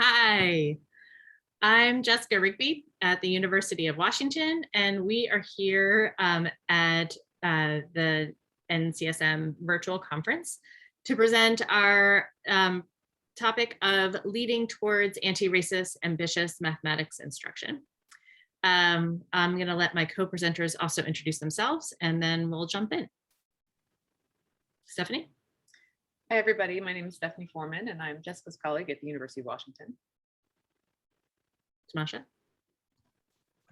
Hi, I'm Jessica Rigby at the University of Washington, and we are here at the NCSM virtual conference to present our topic of leading towards anti-racist, ambitious mathematics instruction. I'm going to let my co-presenters also introduce themselves, and then we'll jump in. Stephanie? Hi, everybody. My name is Stephanie Forman, and I'm Jessica's colleague at the University of Washington. Tamasha?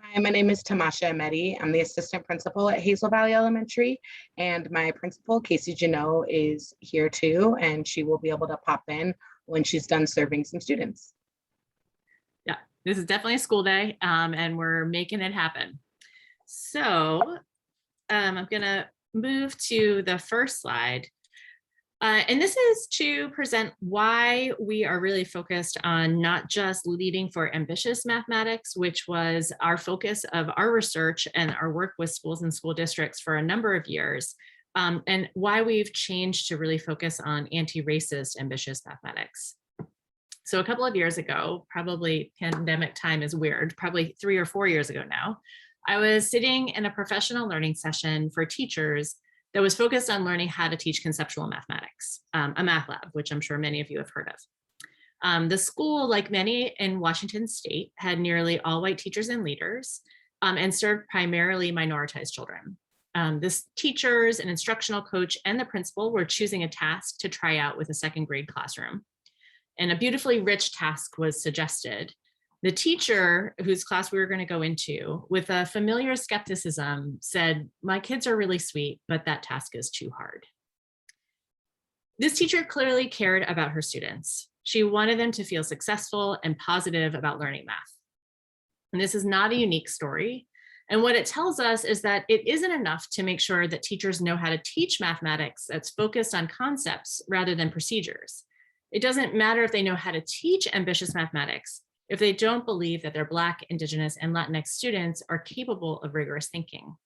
Hi, my name is Tamasha Emedi. I'm the assistant principal at Hazel Valley Elementary, and my principal, Casey Janot, is here too, and she will be able to pop in when she's done serving some students. Yeah, this is definitely a school day, and we're making it happen. So I'm going to move to the first slide. And this is to present why we are really focused on not just leading for ambitious mathematics, which was our focus of our research and our work with schools and school districts for a number of years, and why we've changed to really focus on anti-racist ambitious mathematics. So a couple of years ago, probably pandemic time is weird, probably 3 or 4 years ago now, I was sitting in a professional learning session for teachers that was focused on learning how to teach conceptual mathematics, a math lab, which I'm sure many of you have heard of. The school, like many in Washington state, had nearly all white teachers and leaders and served primarily minoritized children. The teachers, an instructional coach, and the principal were choosing a task to try out with a second grade classroom. And a beautifully rich task was suggested. The teacher, whose class we were going to go into, with a familiar skepticism, said, "My kids are really sweet, but that task is too hard." This teacher clearly cared about her students. She wanted them to feel successful and positive about learning math. And this is not a unique story. And what it tells us is that it isn't enough to make sure that teachers know how to teach mathematics that's focused on concepts rather than procedures. It doesn't matter if they know how to teach ambitious mathematics if they don't believe that their Black, Indigenous, and Latinx students are capable of rigorous thinking.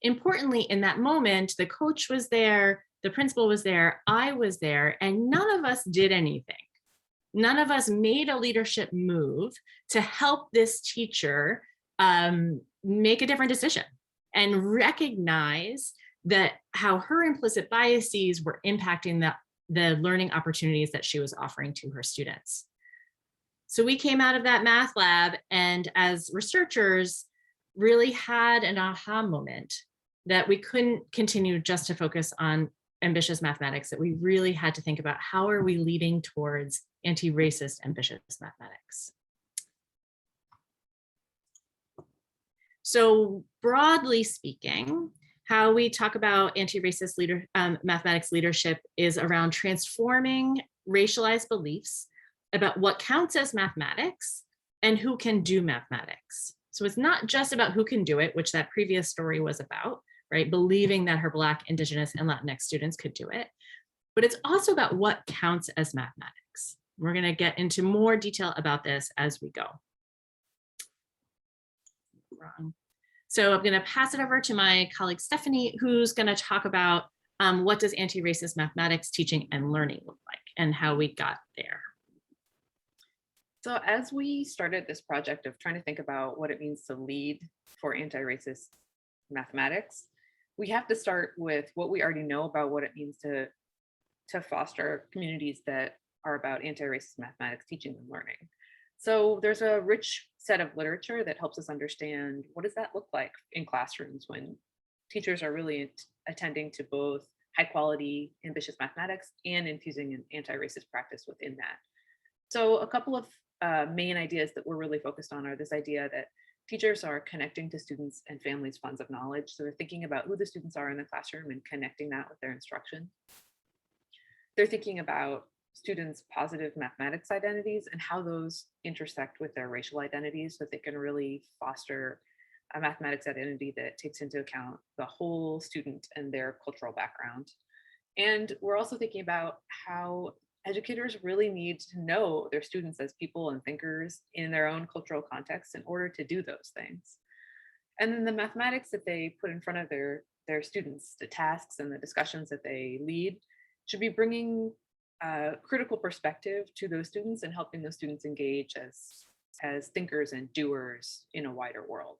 Importantly, in that moment, the coach was there, the principal was there, I was there, and none of us did anything. None of us made a leadership move to help this teacher make a different decision and recognize that how her implicit biases were impacting the learning opportunities that she was offering to her students. So we came out of that math lab and as researchers really had an aha moment that we couldn't continue just to focus on ambitious mathematics, that we really had to think about how are we leading towards anti-racist ambitious mathematics. So broadly speaking, how we talk about anti-racist mathematics leadership is around transforming racialized beliefs about what counts as mathematics and who can do mathematics. So it's not just about who can do it, which that previous story was about, right? Believing that her Black, Indigenous, and Latinx students could do it, but it's also about what counts as mathematics. We're going to get into more detail about this as we go. Wrong. So I'm going to pass it over to my colleague Stephanie, who's going to talk about what does anti-racist mathematics teaching and learning look like and how we got there. So as we started this project of trying to think about what it means to lead for anti-racist mathematics, we have to start with what we already know about what it means to foster communities that are about anti-racist mathematics teaching and learning. So there's a rich set of literature that helps us understand what does that look like in classrooms when teachers are really attending to both high quality ambitious mathematics and infusing an anti-racist practice within that. So a couple of main ideas that we're really focused on are this idea that teachers are connecting to students and families' funds of knowledge. So they're thinking about who the students are in the classroom and connecting that with their instruction. They're thinking about students' positive mathematics identities and how those intersect with their racial identities so that they can really foster a mathematics identity that takes into account the whole student and their cultural background. And we're also thinking about how educators really need to know their students as people and thinkers in their own cultural context in order to do those things. And then the mathematics that they put in front of their students, the tasks and the discussions that they lead, should be bringing critical perspective to those students and helping those students engage as thinkers and doers in a wider world.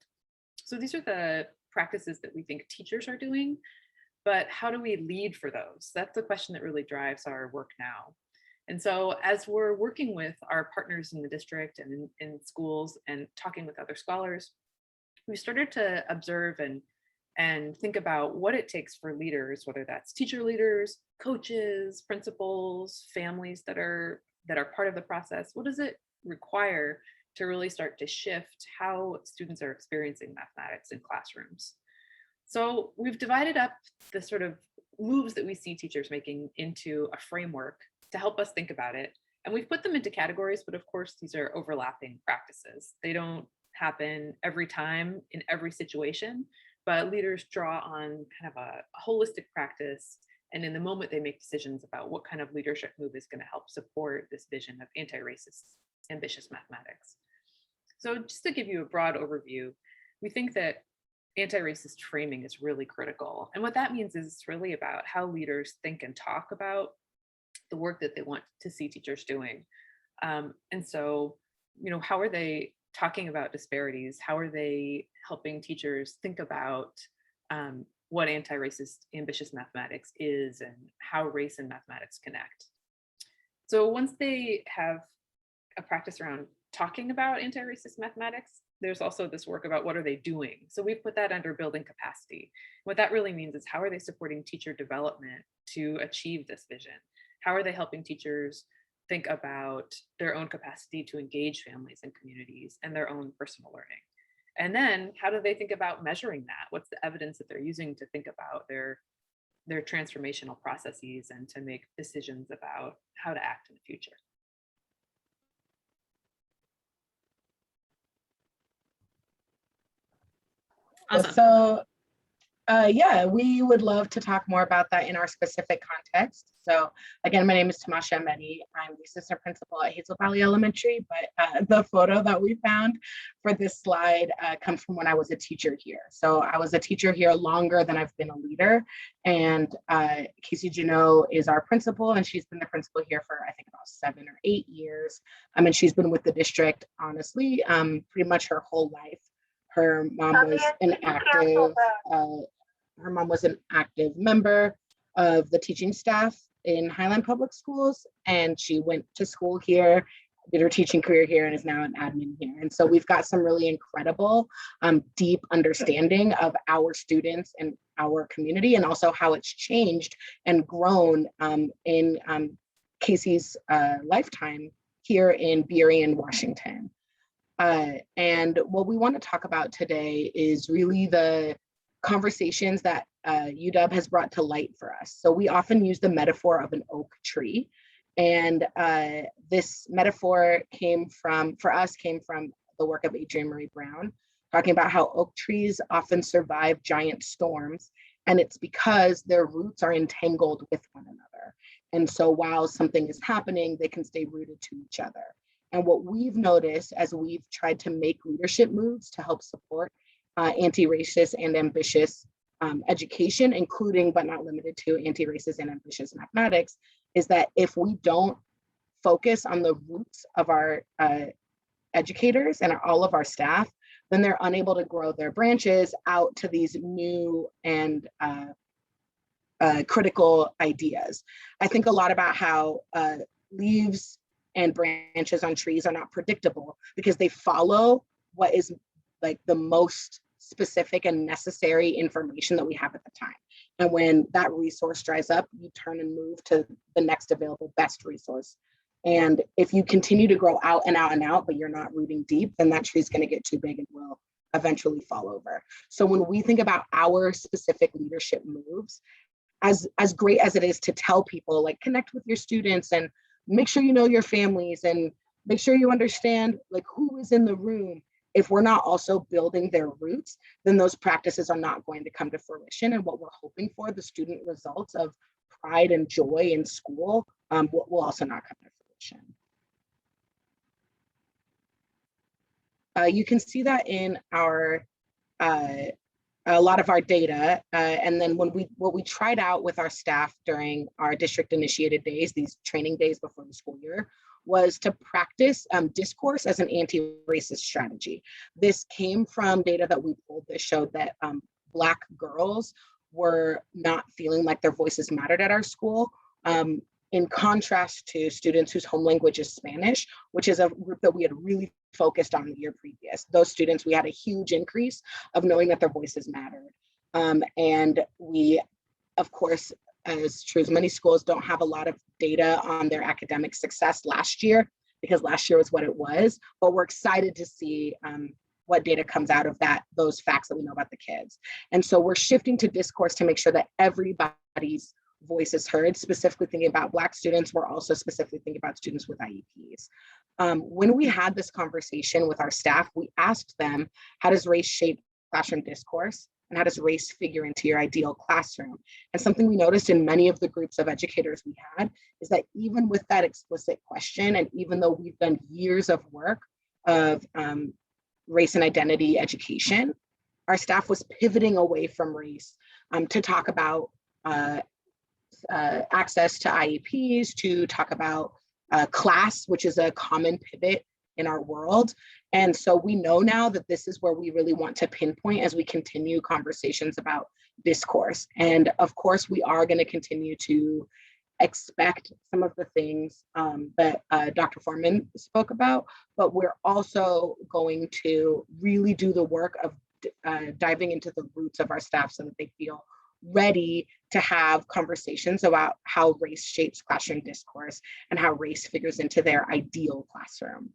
So these are the practices that we think teachers are doing, but how do we lead for those? That's the question that really drives our work now. And so as we're working with our partners in the district and in schools and talking with other scholars, we started to observe and think about what it takes for leaders, whether that's teacher leaders, coaches, principals, families that are part of the process. What does it require to really start to shift how students are experiencing mathematics in classrooms? So we've divided up the sort of moves that we see teachers making into a framework to help us think about it. And we've put them into categories, but of course, these are overlapping practices. They don't happen every time in every situation, but leaders draw on kind of a holistic practice. And in the moment, they make decisions about what kind of leadership move is going to help support this vision of anti-racist, ambitious mathematics. So just to give you a broad overview, we think that anti-racist framing is really critical. And what that means is it's really about how leaders think and talk about the work that they want to see teachers doing. And so, how are they talking about disparities? How are they helping teachers think about what anti-racist ambitious mathematics is and how race and mathematics connect? So once they have a practice around talking about anti-racist mathematics, there's also this work about what are they doing. So we've put that under building capacity. What that really means is how are they supporting teacher development to achieve this vision? How are they helping teachers think about their own capacity to engage families and communities and their own personal learning? And then how do they think about measuring that? What's the evidence that they're using to think about their transformational processes and to make decisions about how to act in the future? Awesome. So yeah, we would love to talk more about that in our specific context. So again, my name is Tamasha Emedi. I'm the assistant principal at Hazel Valley Elementary, but the photo that we found for this slide comes from when I was a teacher here. So I was a teacher here longer than I've been a leader. And Casey Juneau is our principal, and she's been the principal here for, I think, about 7 or 8 years. And she's been with the district, honestly, pretty much her whole life. Her mom was an active member of the teaching staff in Highland Public Schools, and she went to school here, did her teaching career here, and is now an admin here. And so we've got some really incredible, deep understanding of our students and our community, and also how it's changed and grown in Casey's lifetime here in Burien, Washington. And what we want to talk about today is really the conversations that UW has brought to light for us. So we often use the metaphor of an oak tree. And this metaphor came from the work of Adrienne Maree Brown, talking about how oak trees often survive giant storms. And it's because their roots are entangled with one another. And so while something is happening, they can stay rooted to each other. And what we've noticed as we've tried to make leadership moves to help support anti-racist and ambitious education, including but not limited to anti-racist and ambitious mathematics, is that if we don't focus on the roots of our educators and all of our staff, then they're unable to grow their branches out to these new and critical ideas. I think a lot about how leaves and branches on trees are not predictable because they follow what is like the most specific and necessary information that we have at the time. And when that resource dries up, you turn and move to the next available best resource. And if you continue to grow out and out and out, but you're not rooting deep, then that tree is going to get too big and will eventually fall over. So when we think about our specific leadership moves, as great as it is to tell people, like, connect with your students and make sure you know your families and make sure you understand like who is in the room. If we're not also building their roots, then those practices are not going to come to fruition. And what we're hoping for, the student results of pride and joy in school, will also not come to fruition. You can see that in our a lot of our data. And then what we tried out with our staff during our district initiated days, these training days before the school year, was to practice discourse as an anti-racist strategy. This came from data that we pulled that showed that Black girls were not feeling like their voices mattered at our school, in contrast to students whose home language is Spanish, which is a group that we had really focused on the year previous. Those students, we had a huge increase of knowing that their voices mattered. And we, of course, as true as many schools, don't have a lot of data on their academic success last year, because last year was what it was, but we're excited to see what data comes out of that, those facts that we know about the kids. And so we're shifting to discourse to make sure that everybody's voice is heard, specifically thinking about Black students. We're also specifically thinking about students with IEPs. When we had this conversation with our staff, we asked them, how does race shape classroom discourse? And how does race figure into your ideal classroom? And something we noticed in many of the groups of educators we had is that even with that explicit question, and even though we've done years of work of race and identity education, our staff was pivoting away from race to talk about access to IEPs, to talk about class, which is a common pivot in our world. And so we know now that this is where we really want to pinpoint as we continue conversations about discourse. And of course, we are going to continue to expect some of the things that Dr. Forman spoke about, but we're also going to really do the work of diving into the roots of our staff so that they feel ready to have conversations about how race shapes classroom discourse and how race figures into their ideal classroom.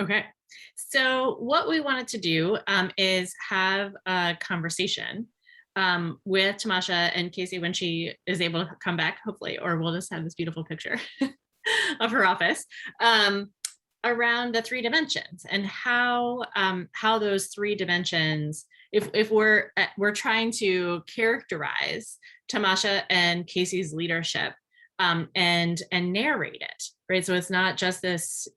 Okay, so what we wanted to do is have a conversation with Tamasha and Casey when she is able to come back, hopefully, or we'll just have this beautiful picture of her office around the 3 dimensions and how those 3 dimensions, if we're trying to characterize Tamasha and Casey's leadership and narrate it, right? So it's not just this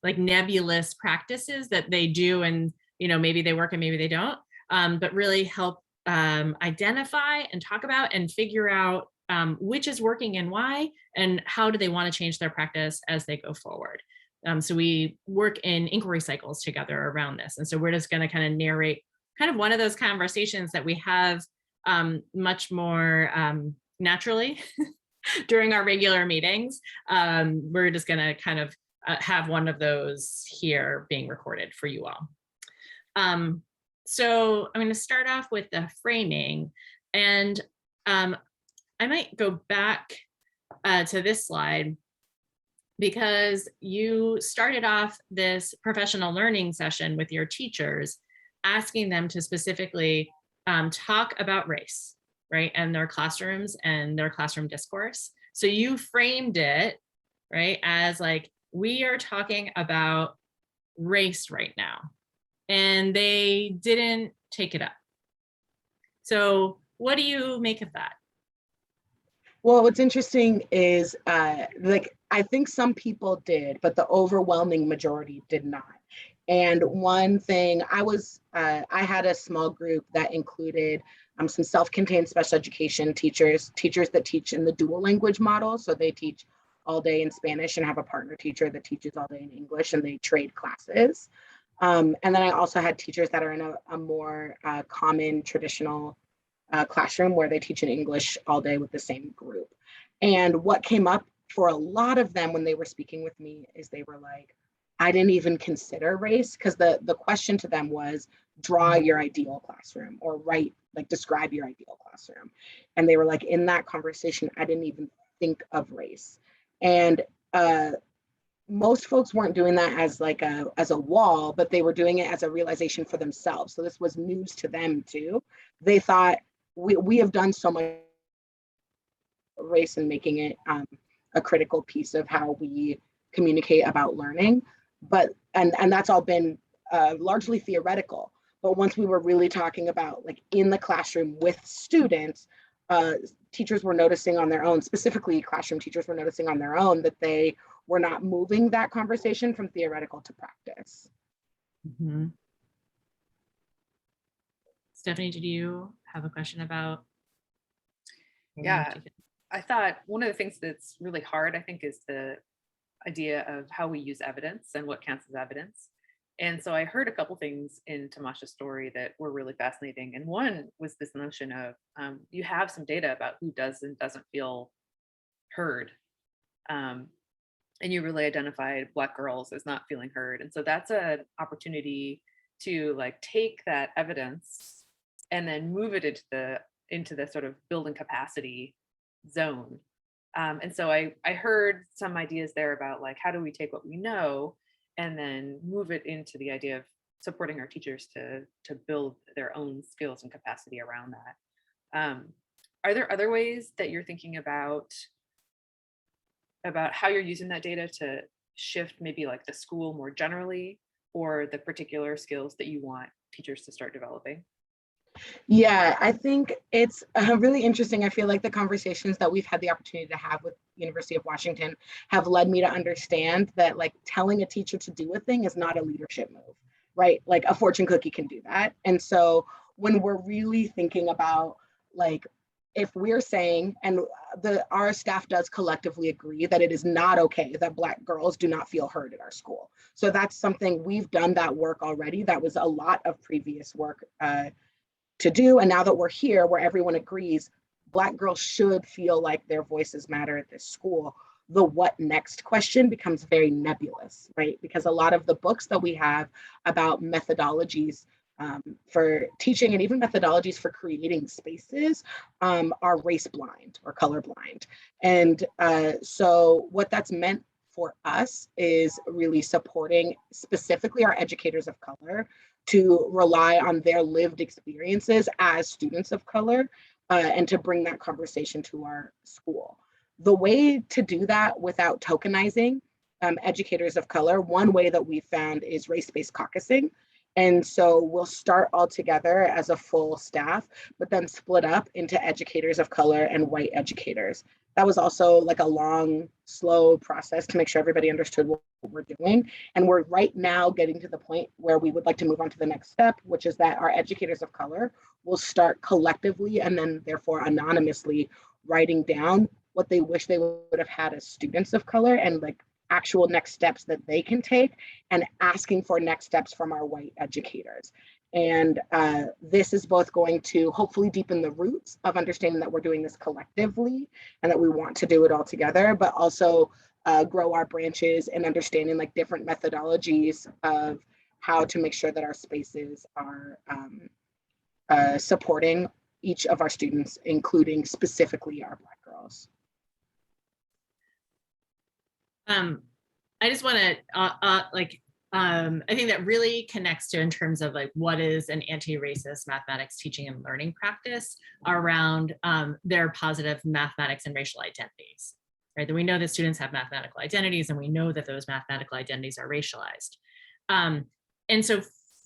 like nebulous practices that they do and maybe they work and maybe they don't, but really help identify and talk about and figure out which is working and why, and how do they want to change their practice as they go forward. So we work in inquiry cycles together around this. And so we're just going to kind of narrate kind of one of those conversations that we have much more naturally during our regular meetings. We're just going to kind of have one of those here being recorded for you all. So I'm going to start off with the framing, and I might go back to this slide because you started off this professional learning session with your teachers, asking them to specifically talk about race, right, and their classrooms and their classroom discourse. So you framed it, right, as like, we are talking about race right now, and they didn't take it up. So what do you make of that? Well, what's interesting is like, I think some people did, but the overwhelming majority did not. And one thing, I had a small group that included some self-contained special education teachers that teach in the dual language model. So they teach all day in Spanish and have a partner teacher that teaches all day in English, and they trade classes. And then I also had teachers that are in a more common traditional classroom where they teach in English all day with the same group. And what came up for a lot of them when they were speaking with me is they were like, I didn't even consider race, because the question to them was, draw your ideal classroom, or describe your ideal classroom. And they were like, in that conversation, I didn't even think of race. And most folks weren't doing that as a wall, but they were doing it as a realization for themselves. So this was news to them too. They thought, we have done so much race and making it a critical piece of how we communicate about learning, but and that's all been largely theoretical. But once we were really talking about, like, in the classroom with students, teachers were noticing on their own, specifically classroom teachers were noticing on their own, that they were not moving that conversation from theoretical to practice. Mhm. Stephanie, did you have a question about? Yeah, I thought one of the things that's really hard, I think, is the idea of how we use evidence and what counts as evidence. And so I heard a couple things in Tamasha's story that were really fascinating. And one was this notion of you have some data about who does and doesn't feel heard. And you really identified Black girls as not feeling heard. And so that's an opportunity to like take that evidence and then move it into the sort of building capacity zone. And so I heard some ideas there about like, how do we take what we know and then move it into the idea of supporting our teachers to build their own skills and capacity around that. Are there other ways that you're thinking about how you're using that data to shift maybe like the school more generally, or the particular skills that you want teachers to start developing? Yeah, I think it's really interesting. I feel like the conversations that we've had the opportunity to have with University of Washington have led me to understand that like telling a teacher to do a thing is not a leadership move, right? Like a fortune cookie can do that. And so when we're really thinking about like, if we're saying, and our staff does collectively agree that it is not okay that Black girls do not feel heard at our school. So that's something we've done that work already. That was a lot of previous work to do. And now that we're here, where everyone agrees, Black girls should feel like their voices matter at this school, the what next question becomes very nebulous, right? Because a lot of the books that we have about methodologies for teaching and even methodologies for creating spaces are race blind or color blind. And so what that's meant for us is really supporting specifically our educators of color to rely on their lived experiences as students of color and to bring that conversation to our school. The way to do that without tokenizing educators of color, one way that we found is race-based caucusing. And so we'll start all together as a full staff, but then split up into educators of color and white educators. That was also like a long, slow process to make sure everybody understood what we're doing. And we're right now getting to the point where we would like to move on to the next step, which is that our educators of color will start collectively and then therefore anonymously writing down what they wish they would have had as students of color and like actual next steps that they can take, and asking for next steps from our white educators. And this is both going to hopefully deepen the roots of understanding that we're doing this collectively and that we want to do it all together, but also grow our branches and understanding like different methodologies of how to make sure that our spaces are supporting each of our students, including specifically our Black girls. I just want to I think that really connects to in terms of like what is an anti-racist mathematics teaching and learning practice around their positive mathematics and racial identities, right? That we know that students have mathematical identities and we know that those mathematical identities are racialized. And so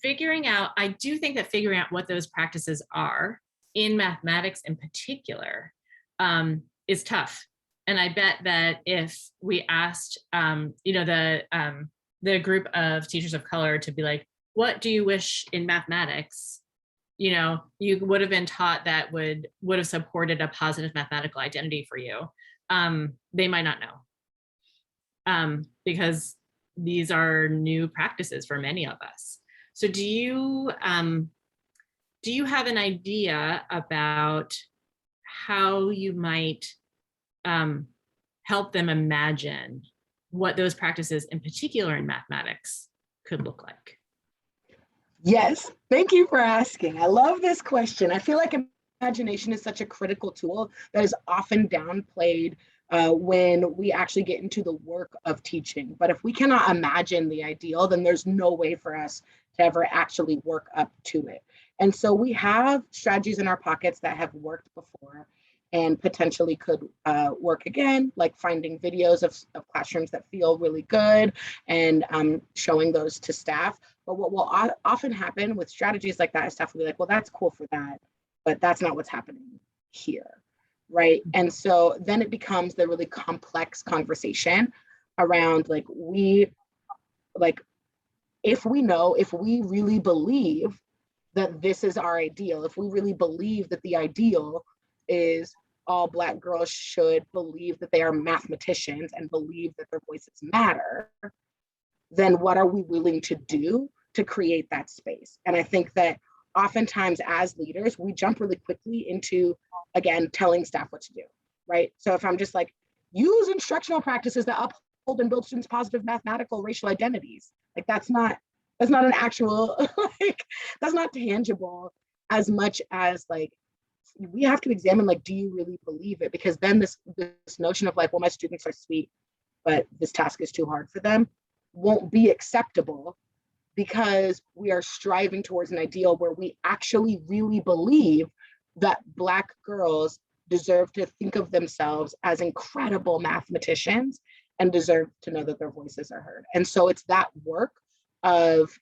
I do think that figuring out what those practices are in mathematics in particular is tough. And I bet that if we asked, the group of teachers of color to be like, what do you wish in mathematics? You would have been taught that would have supported a positive mathematical identity for you. They might not know because these are new practices for many of us. So do you have an idea about how you might help them imagine what those practices in particular in mathematics could look like? Yes, thank you for asking. I love this question. I feel like imagination is such a critical tool that is often downplayed when we actually get into the work of teaching. But if we cannot imagine the ideal, then there's no way for us to ever actually work up to it. And so we have strategies in our pockets that have worked before and potentially could work again, like finding videos of classrooms that feel really good and showing those to staff. But what will often happen with strategies like that is staff will be like, well, that's cool for that, but that's not what's happening here, right? And so then it becomes the really complex conversation around like if we really believe that this is our ideal, if we really believe that the ideal is all Black girls should believe that they are mathematicians and believe that their voices matter, then what are we willing to do to create that space? And I think that oftentimes as leaders, we jump really quickly into, again, telling staff what to do, right? So if I'm just like, use instructional practices that uphold and build students' positive mathematical racial identities, like that's not an actual, like, that's not tangible as much as like, we have to examine, like, do you really believe it? Because then this notion of like, well, my students are sweet, but this task is too hard for them won't be acceptable, because we are striving towards an ideal where we actually really believe that Black girls deserve to think of themselves as incredible mathematicians and deserve to know that their voices are heard. And so it's that work of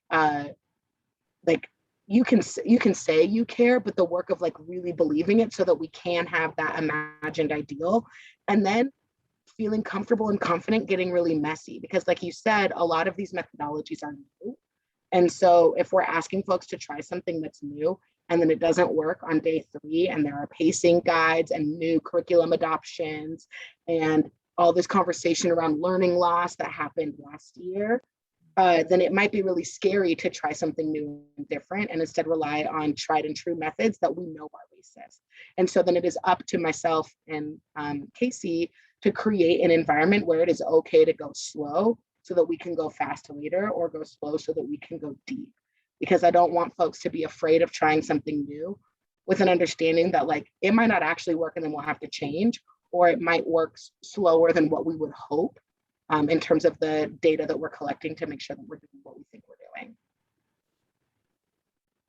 like, you can say you care, but the work of like really believing it so that we can have that imagined ideal, and then feeling comfortable and confident getting really messy, because like you said, a lot of these methodologies are new. And so if we're asking folks to try something that's new and then it doesn't work on day 3, and there are pacing guides and new curriculum adoptions and all this conversation around learning loss that happened last year, then it might be really scary to try something new and different and instead rely on tried and true methods that we know are racist. And so then it is up to myself and Casey to create an environment where it is okay to go slow so that we can go fast later, or go slow so that we can go deep. Because I don't want folks to be afraid of trying something new with an understanding that like, it might not actually work and then we'll have to change, or it might work slower than what we would hope in terms of the data that we're collecting to make sure that we're doing what we think we're doing.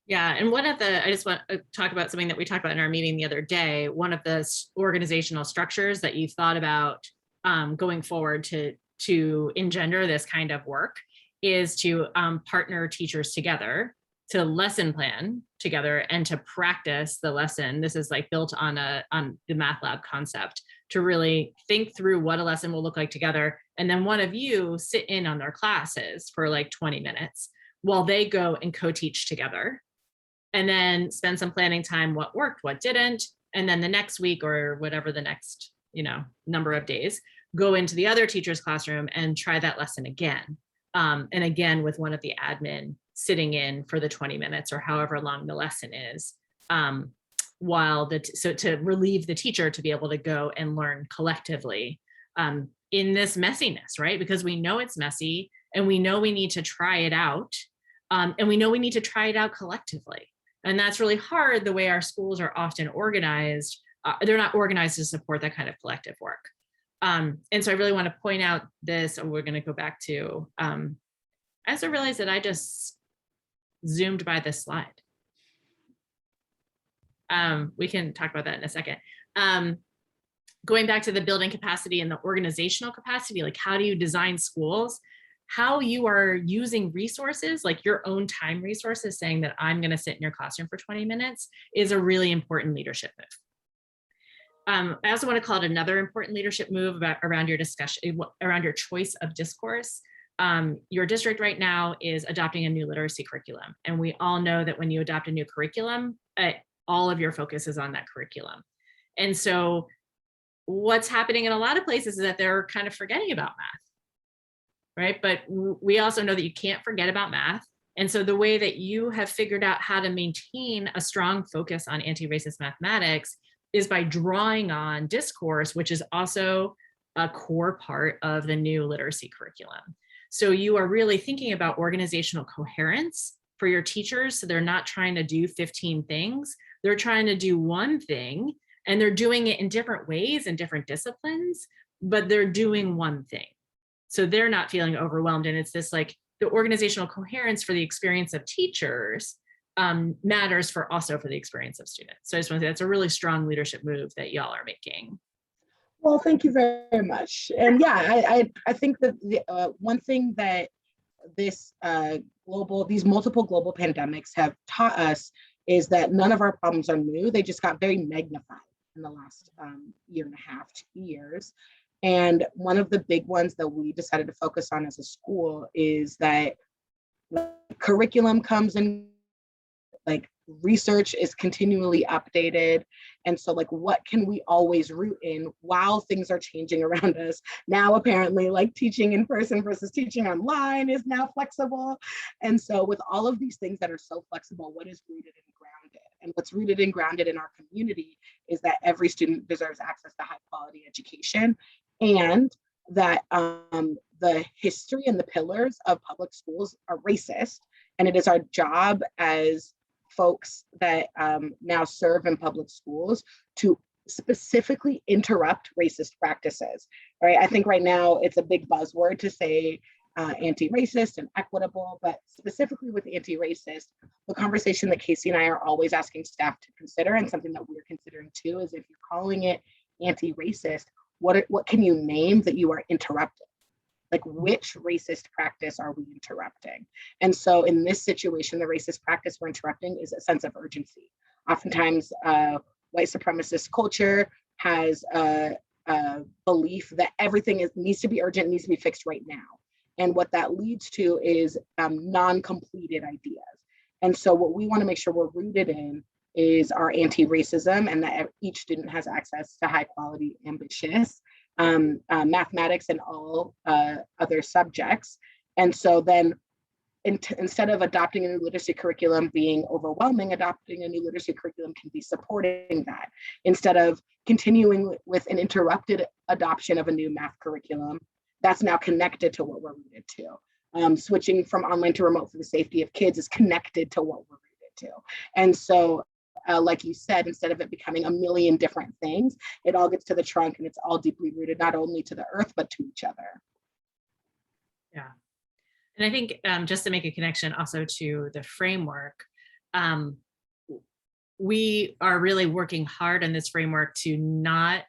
Yeah, and I just want to talk about something that we talked about in our meeting the other day. One of the organizational structures that you thought about going forward to engender this kind of work is to partner teachers together, to lesson plan together, and to practice the lesson. This is like built on the math lab concept, to really think through what a lesson will look like together. And then one of you sit in on their classes for like 20 minutes while they go and co-teach together, and then spend some planning time, what worked, what didn't. And then the next week, or whatever the next, number of days, go into the other teacher's classroom and try that lesson again. And again, with one of the admin sitting in for the 20 minutes or however long the lesson is, so to relieve the teacher to be able to go and learn collectively in this messiness, right? Because we know it's messy, and we know we need to try it out, and we know we need to try it out collectively. And that's really hard the way our schools are often organized. They're not organized to support that kind of collective work. And so I really want to point out this, and we're going to go back to, I also realized that I just zoomed by this slide. We can talk about that in a second. Going back to the building capacity and the organizational capacity, like how do you design schools? How you are using resources, like your own time resources, saying that I'm going to sit in your classroom for 20 minutes is a really important leadership move. I also want to call it another important leadership move around your discussion, around your choice of discourse. Your district right now is adopting a new literacy curriculum. And we all know that when you adopt a new curriculum, all of your focus is on that curriculum. And so what's happening in a lot of places is that they're kind of forgetting about math, right? But we also know that you can't forget about math. And so the way that you have figured out how to maintain a strong focus on anti-racist mathematics is by drawing on discourse, which is also a core part of the new literacy curriculum. So you are really thinking about organizational coherence for your teachers. So they're not trying to do 15 things. They're trying to do one thing, and they're doing it in different ways in different disciplines, but they're doing one thing. So they're not feeling overwhelmed. And it's this like the organizational coherence for the experience of teachers matters for also for the experience of students. So I just want to say that's a really strong leadership move that y'all are making. Well, thank you very much. And yeah, I think that the one thing that these multiple global pandemics have taught us is that none of our problems are new. They just got very magnified. in the last year and a half, 2 years. And one of the big ones that we decided to focus on as a school is that curriculum comes in, like research is continually updated. And so like, what can we always root in while things are changing around us? Now, apparently like teaching in person versus teaching online is now flexible. And so with all of these things that are so flexible, what is rooted and grounded? And what's rooted and grounded in our community is that every student deserves access to high quality education, and that the history and the pillars of public schools are racist. And it is our job as folks that now serve in public schools to specifically interrupt racist practices, right? I think right now it's a big buzzword to say anti-racist and equitable, but specifically with anti-racist, the conversation that Casey and I are always asking staff to consider, and something that we're considering too, is if you're calling it anti-racist, what can you name that you are interrupting? Like, which racist practice are we interrupting? And so in this situation, the racist practice we're interrupting is a sense of urgency. Oftentimes, white supremacist culture has a belief that everything needs to be urgent, needs to be fixed right now. And what that leads to is non-completed ideas. And so what we want to make sure we're rooted in is our anti-racism, and that each student has access to high quality, ambitious mathematics and all other subjects. And so then instead of adopting a new literacy curriculum being overwhelming, adopting a new literacy curriculum can be supporting that. Instead of continuing with an interrupted adoption of a new math curriculum, that's now connected to what we're rooted to. Switching from online to remote for the safety of kids is connected to what we're rooted to. And so like you said, instead of it becoming a million different things, it all gets to the trunk, and it's all deeply rooted, not only to the earth, but to each other. Yeah. And I think just to make a connection also to the framework, we are really working hard on this framework to not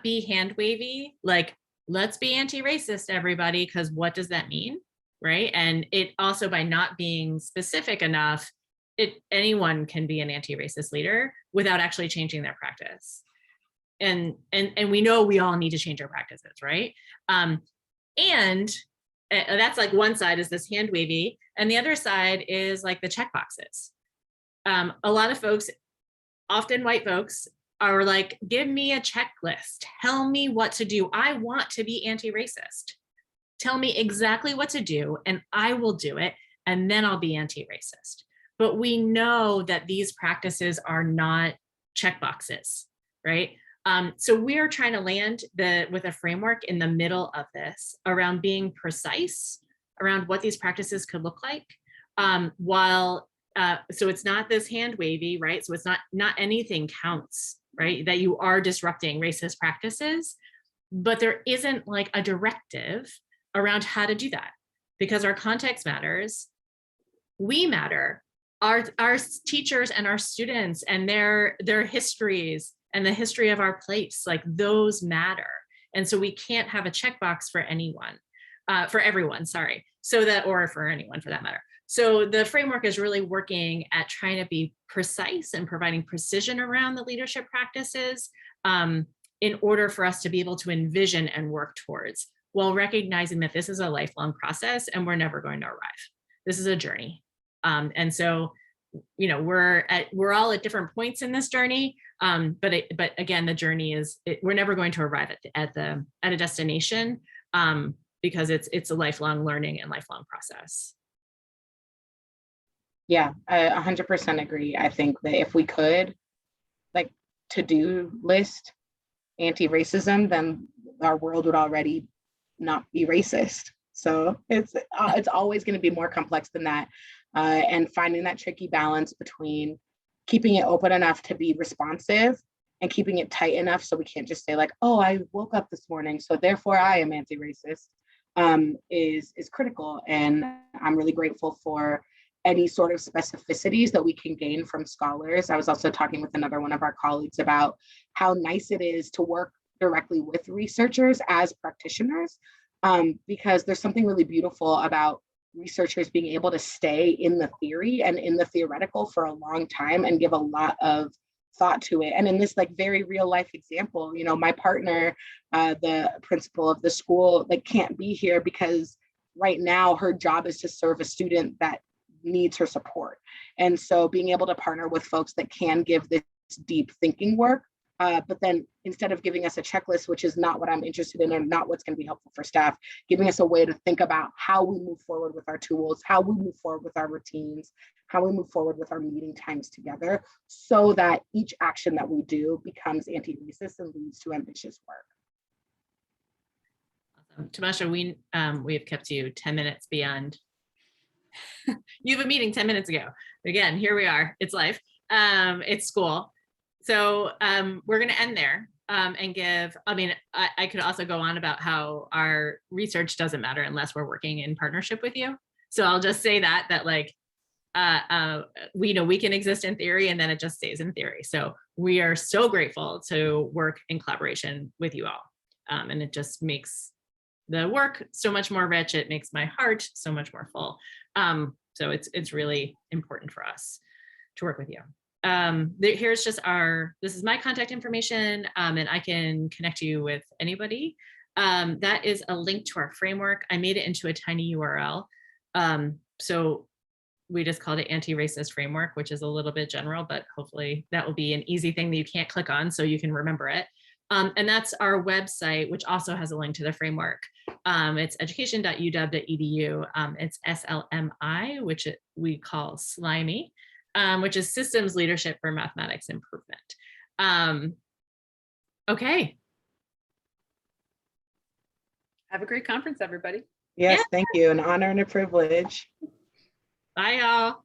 be hand wavy, like, let's be anti-racist, everybody, because what does that mean, right? And it also, by not being specific enough, anyone can be an anti-racist leader without actually changing their practice. And we know we all need to change our practices, right? And that's like one side is this hand wavy, and the other side is like the check boxes. A lot of folks, often white folks, are like, give me a checklist, tell me what to do. I want to be anti-racist. Tell me exactly what to do and I will do it, and then I'll be anti-racist. But we know that these practices are not checkboxes, right? So we are trying to land with a framework in the middle of this around being precise around what these practices could look like, so it's not this hand wavy, right? So it's not anything counts, right? That you are disrupting racist practices, but there isn't like a directive around how to do that, because our context matters, we matter, our teachers and our students and their histories and the history of our place, like those matter. And so we can't have a checkbox for everyone, sorry. So that, or for anyone for that matter. So the framework is really working at trying to be precise and providing precision around the leadership practices in order for us to be able to envision and work towards, while recognizing that this is a lifelong process and we're never going to arrive. This is a journey. And so, you know, we're all at different points in this journey. But again, the journey is, we're never going to arrive at a destination because it's a lifelong learning and lifelong process. Yeah, I 100% agree. I think that if we could, like, to-do list anti-racism, then our world would already not be racist. So it's always going to be more complex than that. And finding that tricky balance between keeping it open enough to be responsive and keeping it tight enough so we can't just say like, oh, I woke up this morning, so therefore I am anti-racist, is critical. And I'm really grateful for any sort of specificities that we can gain from scholars. I was also talking with another one of our colleagues about how nice it is to work directly with researchers as practitioners, because there's something really beautiful about researchers being able to stay in the theory and in the theoretical for a long time and give a lot of thought to it. And in this like very real life example, you know, my partner, the principal of the school, like can't be here because right now her job is to serve a student that needs her support. And so being able to partner with folks that can give this deep thinking work, but then instead of giving us a checklist, which is not what I'm interested in and not what's going to be helpful for staff, giving us a way to think about how we move forward with our tools, how we move forward with our routines, how we move forward with our meeting times together, so that each action that we do becomes anti-racist and leads to ambitious work. Awesome. Tamasha, we have kept you 10 minutes beyond. You have a meeting 10 minutes ago. Again, here we are. It's life. It's school. So we're going to end there and give, I mean, I could also go on about how our research doesn't matter unless we're working in partnership with you. So I'll just say that like, we know we can exist in theory and then it just stays in theory. So we are so grateful to work in collaboration with you all. And it just makes the work so much more rich. It makes my heart so much more full. So it's really important for us to work with you. Here's just this is my contact information, and I can connect you with anybody. That is a link to our framework. I made it into a tiny URL. So we just called it anti-racist framework, which is a little bit general, but hopefully that will be an easy thing that you can't click on so you can remember it. And that's our website, which also has a link to the framework. It's education.uw.edu. It's SLMI, which we call SLIMY, which is Systems Leadership for Mathematics Improvement. Okay. Have a great conference, everybody. Yes, thank you. An honor and a privilege. Bye, y'all.